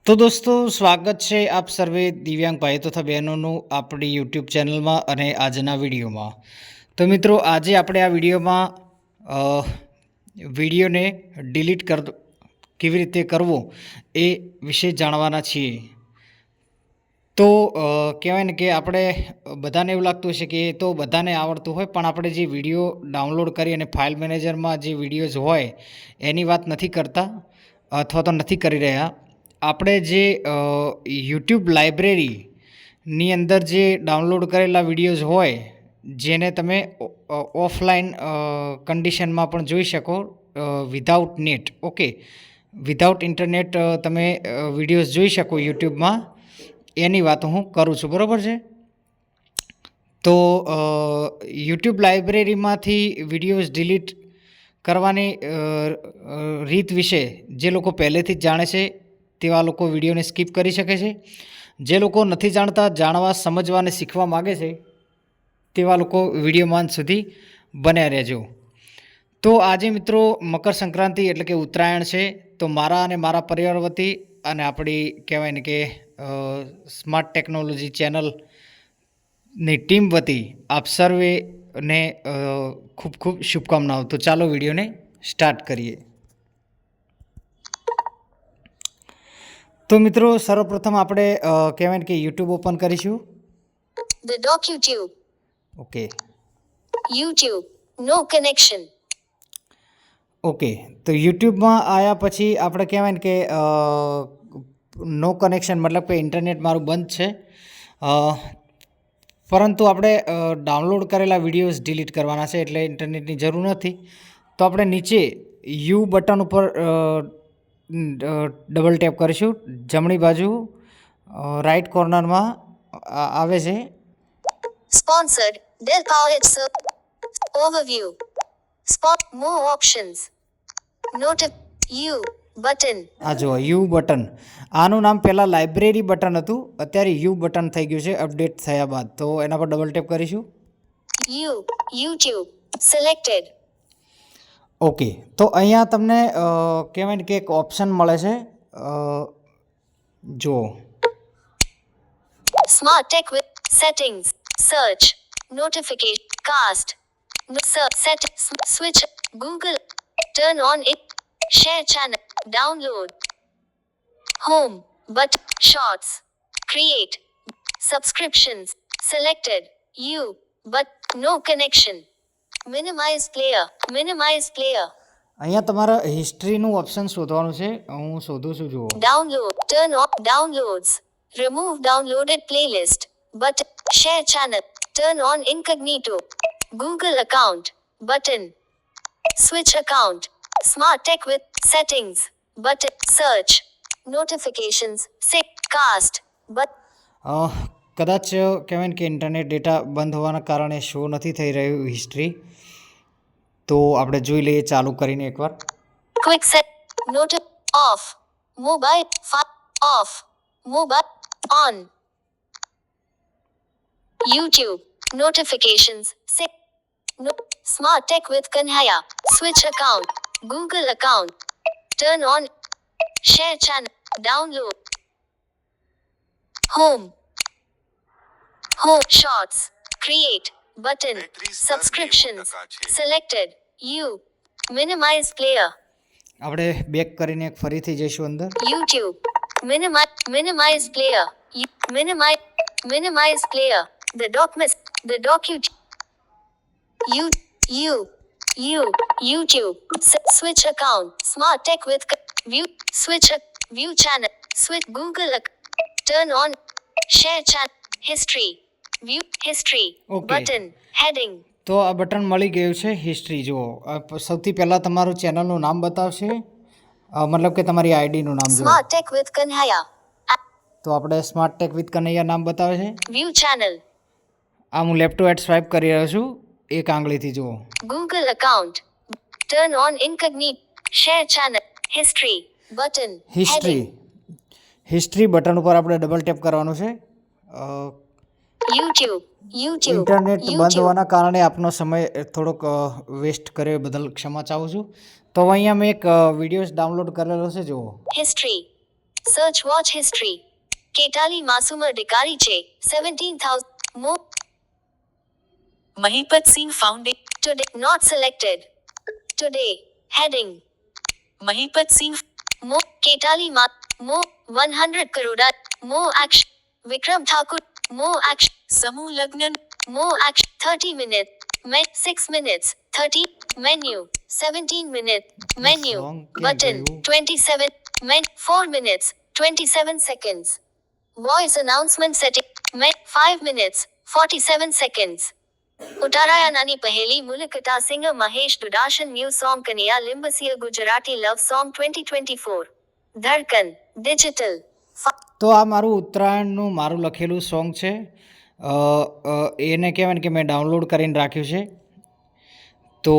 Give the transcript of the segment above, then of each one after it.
તો દોસ્તો સ્વાગત છે આપ સર્વે દિવ્યાંગ ભાઈ તથા બહેનોનું આપણી યુટ્યુબ ચેનલમાં અને આજના વિડીયોમાં. તો મિત્રો આજે આપણે આ વિડીયોમાં વિડીયોને ડિલીટ કેવી રીતે કરવો એ વિશે જાણવાના છીએ. તો કહેવાય ને કે આપણે બધાને એવું લાગતું હશે કે એ તો બધાને આવડતું હોય, પણ આપણે જે વિડીયો ડાઉનલોડ કરી અને ફાઇલ મેનેજરમાં જે વિડીયોઝ હોય એની વાત નથી કરતા અથવા તો નથી કરી રહ્યા. આપણે જે યુટ્યુબ લાઇબ્રેરીની અંદર જે ડાઉનલોડ કરેલા વિડીયોઝ હોય જેને તમે ઓફલાઈન કન્ડિશનમાં પણ જોઈ શકો without net. Okay, without internet તમે વિડીયોઝ જોઈ શકો યુટ્યુબમાં, એની વાત હું કરું છું, બરાબર છે. તો યુટ્યુબ લાઇબ્રેરીમાંથી વિડીયોઝ ડિલીટ કરવાની રીત વિશે જે લોકો પહેલેથી જ જાણે છે તેવા લોકો વિડીયોને સ્કીપ કરી શકે છે. જે લોકો નથી જાણતા, જાણવા સમજવા અને શીખવા માગે છે તેવા લોકો વિડીયોમાં અંત સુધી બન્યા રહેજો. તો આજે મિત્રો મકર સંક્રાંતિ એટલે કે ઉત્તરાયણ છે. તો મારા અને મારા પરિવાર વતી અને આપણી કહેવાય ને કે સ્માર્ટ ટેકનોલોજી ચેનલની ટીમ વતી આપ સર્વેને ખૂબ ખૂબ શુભકામનાઓ. તો ચાલો વિડીયોને સ્ટાર્ટ કરીએ. તો મિત્રો સર્વપ્રથમ આપણે કહેવાય ને કે યુટ્યુબ ઓપન કરીશું. The DocYouTube. Okay. YouTube. No connection. Okay, તો યુટ્યુબમાં આવ્યા પછી આપણે કહેવાય ને કે નો કનેક્શન મતલબ કે ઇન્ટરનેટ મારું બંધ છે, પરંતુ આપણે ડાઉનલોડ કરેલા વિડીયોઝ ડિલીટ કરવાના છે એટલે ઇન્ટરનેટની જરૂર નથી. તો આપણે નીચે યુ બટન ઉપર ડબલ ટેપ કરીશું. જમણી બાજુ રાઈટ કોર્નરમાં આવે છે Sponsored. Del Power Overview. More options. You button. આ જુઓ યુ બટન. આનું નામ પહેલાં લાઇબ્રેરી બટન હતું, અત્યારે યુ બટન થઈ ગયું છે અપડેટ થયા બાદ. તો એના પર ડબલ ટેપ કરીશું. YouTube. Selected. ઓકે, તો અહીંયા તમને કહેવાય ને કે એક ઓપ્શન મળે છે, જુઓ Smart Tech with Settings. Search. Notification. Cast. Set. Switch. Google. Turn on it. Share channel. Download. Home. But. Shorts. Create. Subscriptions. Selected. You. But. No connection. Minimize player. Minimize player. અહીંયા તમારે હિસ્ટ્રીનું option શોધવાનું છે. હું શોધું છું, જુઓ. Download. Turn off downloads. Remove downloaded playlist. But. Share channel. Turn on incognito. Google account. Button. Switch account. Smart Tech with Settings. Button. Search. Notifications. Cast. But. કદાચ કહેવાય ને કે ઇન્ટરનેટ ડેટા બંધ હોવાના કારણે શો નથી થઈ રહ્યું હિસ્ટ્રી. તો આપણે જોઈ લઈએ ચાલુ કરીને એકવાર. Quick set. Note off. Mobile. Off. Mobile. On. YouTube. Notifications. Smart Tech with Kanhaya. Switch account. Google account. Turn on. Share channel. Download. Home. Shorts. Create. Button. Subscriptions. Selected. You. Minimize player. આપણે back કરીને ફરીથી જઈશું અંદર. YouTube. Minimize player. Minimize player. The YouTube. Switch account. Smart Tech with view. View channel. Switch Google. Turn on. Share chat. History. View history. Okay. Button. Heading. તો આ button મળી ગયું છે હિસ્ટ્રી. જુઓ, સૌથી પહેલાં તમારું ચેનલનું નામ બતાવશે, મતલબ કે તમારી આઈડીનું નામ. જુઓ, Smart Tech with Kanhaya. તો આપણે સ્માર્ટ ટેક વિથ કનૈયા નામ બતાવે છે. View channel. આ હું લેફ્ટ ટુ રાઈટ સ્વાઇપ કરી રહ્યો છું એક આંગળીથી. જુઓ, Google account. Turn on incognito. Share channel. History. Button. History. History button ઉપર આપણે ડબલ ટેપ કરવાનું છે. YouTube. ઇન્ટરનેટ બંધ હોવાના કારણે આપનો સમય થોડોક વેસ્ટ કરે બદલ ક્ષમા ચાહું છું. તો અહીંયા મેં એક વિડીયોઝ ડાઉનલોડ કરેલો છે, જુઓ. History. Search watch history. Ketali Masuma Dikari Che, 17,000. More. Mahipat Singh Foundation. Today. Not selected. Today. Heading. Mahipat Singh. More. Ketali Ma. More. 100 Karoda. More action. Vikram Thakur. More action. Samu Lagnan. More action. 30 minutes. 6 minutes. 30. Menu. 17 minutes. Menu. song ક્યાં Button. ગયું? 27. 4 minutes. 27 seconds. Voice announcement setting. 5 minutes. 47 seconds. ઉતારાયાનાની પહેલી મુલાકાત singer Mahesh દુડાશન new song કનિયા લિંબસિયા Gujarati love song 2024 Dhadkan digital. તો આ મારું ઉત્તરાયણનું મારું લખેલું સોંગ છે. એને કહેવાય ને કે મેં ડાઉનલોડ કરીને રાખ્યું છે. તો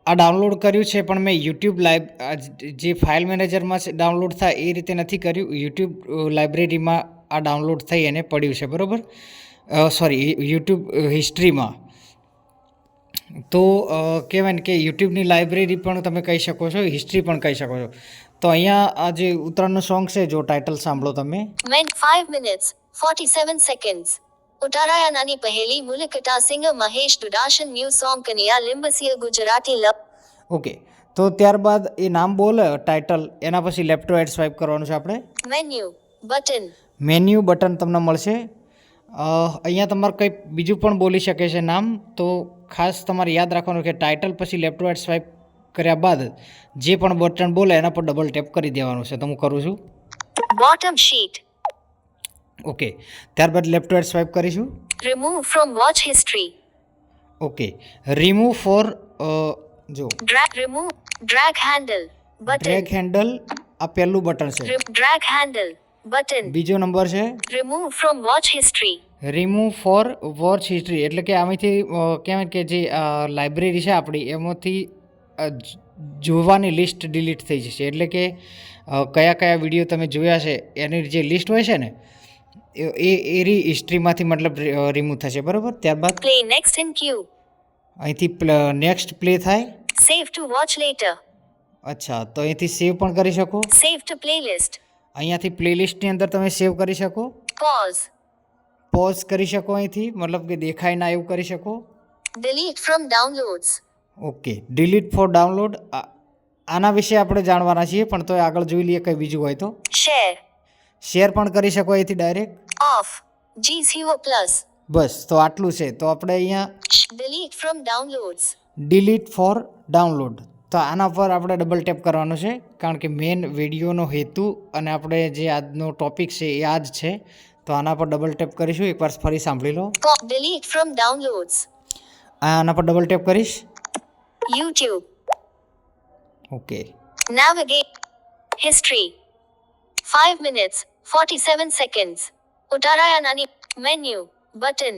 આ ડાઉનલોડ કર્યું છે પણ મેં યુટ્યુબ જે ફાઇલ મેનેજરમાં ડાઉનલોડ થાય એ રીતે નથી કર્યું. યુટ્યુબ લાઇબ્રેરીમાં આ ડાઉનલોડ થઈ અને પડ્યું છે, બરાબર. સોરી, યુટ્યુબ હિસ્ટ્રીમાં. તો કહેવાય ને કે યુટ્યુબની લાઇબ્રેરી પણ તમે કહી શકો છો, હિસ્ટ્રી પણ કહી શકો છો. તો અહીંયા આ જે ઉત્તરાયણનું સોંગ છે, જો ટાઇટલ સાંભળો તમે. 5 minutes 47 seconds. ઉતારાયાનાની પહેલી મુલાકાત સિંગર મહેશ દુડાશન ન્યૂ સોંગ કનિયા લિંબસિયા ગુજરાતી લવ. ઓકે, તો ત્યારબાદ એ નામ બોલે ટાઇટલ, એના પછી લેફ્ટ ટુ રાઇટ સ્વાઇપ કરવાનું છે આપણે. Menu button. મેન્યુ બટન તમને મળશે. અહીંયા તમારે કંઈ બીજું પણ બોલી શકે છે નામ, તો ખાસ તમારે યાદ રાખવાનું કે ટાઇટલ પછી લેફ્ટ ટુ રાઇટ સ્વાઇપ કર્યા બાદ જે પણ બટન બોલે એના પર ડબલ ટેપ કરી દેવાનું છે. તો હું કરું છું. Bottom sheet. ઓકે, ત્યારબાદ લેફ્ટ ટુ રાઇટ સ્વાઇપ કરીશું. Remove from watch history. Okay, remove for જો remove drag handle button. Drag handle, આ પહેલું બટન છે. Drag handle button. બીજો નંબર છે remove from watch history. Remove for watch history, એટલે કે આમાંથી કહેવાય કે જે લાઇબ્રેરી છે આપણી એમાંથી જોવાની લિસ્ટ ડિલીટ થઈ જશે. એટલે કે કયા કયા વિડીયો તમે જોયા છે એની જે લિસ્ટ હોય છે ને એની હિસ્ટ્રીમાંથી મતલબ રિમૂવ થશે, બરાબર. ત્યારબાદ પ્લે નેક્સ્ટ ઇન ક્યુ. અહીંથી નેક્સ્ટ પ્લે થાય. સેવ ટુ વોચ લેટર. અચ્છા, તો અહીંથી સેવ પણ કરી શકો. સેવ ટુ પ્લેલિસ્ટ. અહીંયાથી પ્લેલિસ્ટની અંદર તમે સેવ કરી શકો. પોઝ. પોઝ કરી શકો અહીંથી, મતલબ કે દેખાય ના એવું કરી શકો. Delete from downloads. Okay, delete for download. આના વિશે આપણે જાણવાના છીએ, પણ તો આગળ જોઈ લઈએ કંઈ બીજું હોય તો. શેર. શેર પણ કરી શકો અહીંથી ડાયરેક્ટ. ઓફ. G0+. બસ, તો આટલું છે. તો આપણે અહીંયા delete from downloads. Delete for download, તો આના પર આપણે ડબલ ટેપ કરવાનું છે, કારણ કે મેઇન વિડીયોનો હેતુ અને આપણે જે આજનો ટોપિક છે એ આ જ છે. તો આના પર ડબલ ટેપ કરીશું. એકવાર ફરી સાંભળી લો. Delete from downloads. આના પર ડબલ ટેપ કરીશ. YouTube. Okay, Navigate. History. 5 minutes 47 seconds. ઉતારાયાનાની મેન્યુ બટન.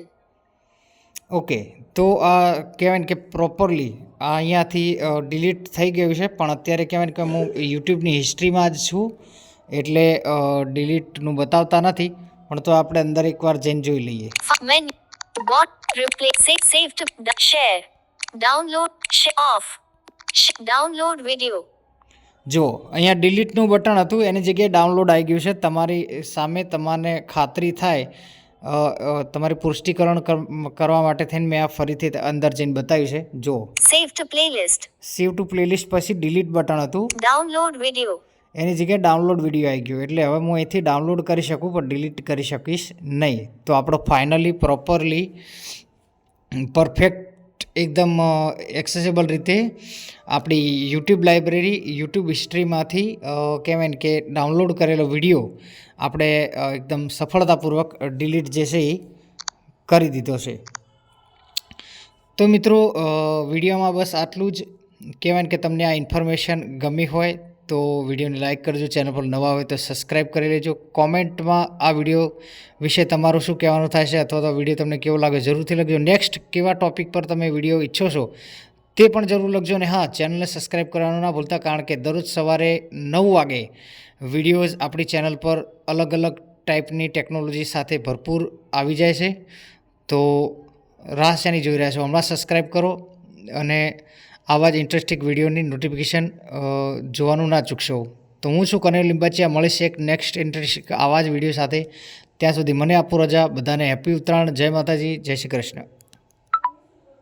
ઓકે, તો આ કહેવાય ને કે પ્રોપરલી અહીંયાથી ડિલીટ થઈ ગયું છે, પણ અત્યારે કહેવાય ને કે હું યુટ્યુબની હિસ્ટ્રીમાં જ છું, એટલે ડિલીટનું બતાવતા નથી. પણ તો આપણે અંદર એકવાર જઈને જોઈ લઈએ. Menu. Boat. Replace. Save two share. Download. Of. Download video. જો અહીંયા ડિલીટનું બટન હતું, એની જગ્યાએ ડાઉનલોડ આવી ગયું છે. તમારી સામે તમને ખાતરી થાય તમારી પુષ્ટિકરણ કરવા માટે થઈને મેં આ ફરીથી અંદર જઈને બતાવ્યું છે. જો સેવ ટુ પ્લેલિસ્ટ. સેવ ટુ પ્લેલિસ્ટ પછી ડિલીટ બટન હતું, ડાઉનલોડ વિડિયો. એની જગ્યાએ ડાઉનલોડ વિડીયો આવી ગયો. એટલે હવે હું અહીંથી ડાઉનલોડ કરી શકું પણ ડિલીટ કરી શકીશ નહીં. તો આપણો ફાઇનલી પ્રોપરલી પરફેક્ટ એકદમ એક્સેસિબલ રીતે આપણી યુટ્યુબ લાઇબ્રેરી, યુટ્યુબ હિસ્ટ્રીમાંથી કહેવાય ને કે ડાઉનલોડ કરેલો વિડીયો આપણે એકદમ સફળતાપૂર્વક ડિલીટ જે છે એ કરી દીધો છે. તો મિત્રો, વિડીયોમાં બસ આટલું જ. કહેવાય ને કે તમને આ ઇન્ફોર્મેશન ગમી હોય તો વિડીયોને લાઇક કરજો, ચેનલ પર નવા હોય તો સબસ્ક્રાઈબ કરી લેજો. કોમેન્ટમાં આ વિડીયો વિશે તમારું શું કહેવાનું થાય છે, અથવા તો વિડીયો તમને કેવો લાગે જરૂરથી લખજો. નેક્સ્ટ કેવા ટૉપિક પર તમે વિડીયો ઈચ્છો છો તે પણ જરૂર લખજો. અને હા, ચેનલને સબસ્ક્રાઈબ કરવાનું ના ભૂલતા, કારણ કે દરરોજ સવારે 9 વાગે વિડીયોઝ આપણી ચેનલ પર અલગ અલગ ટાઈપની ટેકનોલોજી સાથે ભરપૂર આવી જાય છે. તો રાહ શેની જોઈ રહ્યા છો, હમણાં સબસ્ક્રાઈબ કરો અને આવા જ ઇન્ટરેસ્ટિંગ વિડીયોની નોટિફિકેશન જોવાનું ના ચૂકશો. તો હું છું કનેર લીંબાચિયા, મળીશ એક નેક્સ્ટ ઇન્ટરેસ્ટિંગ આવા જ વિડીયો સાથે. ત્યાં સુધી મને આપો રજા. બધાને હેપી ઉત્તરાયણ. જય માતાજી, જય શ્રી કૃષ્ણ.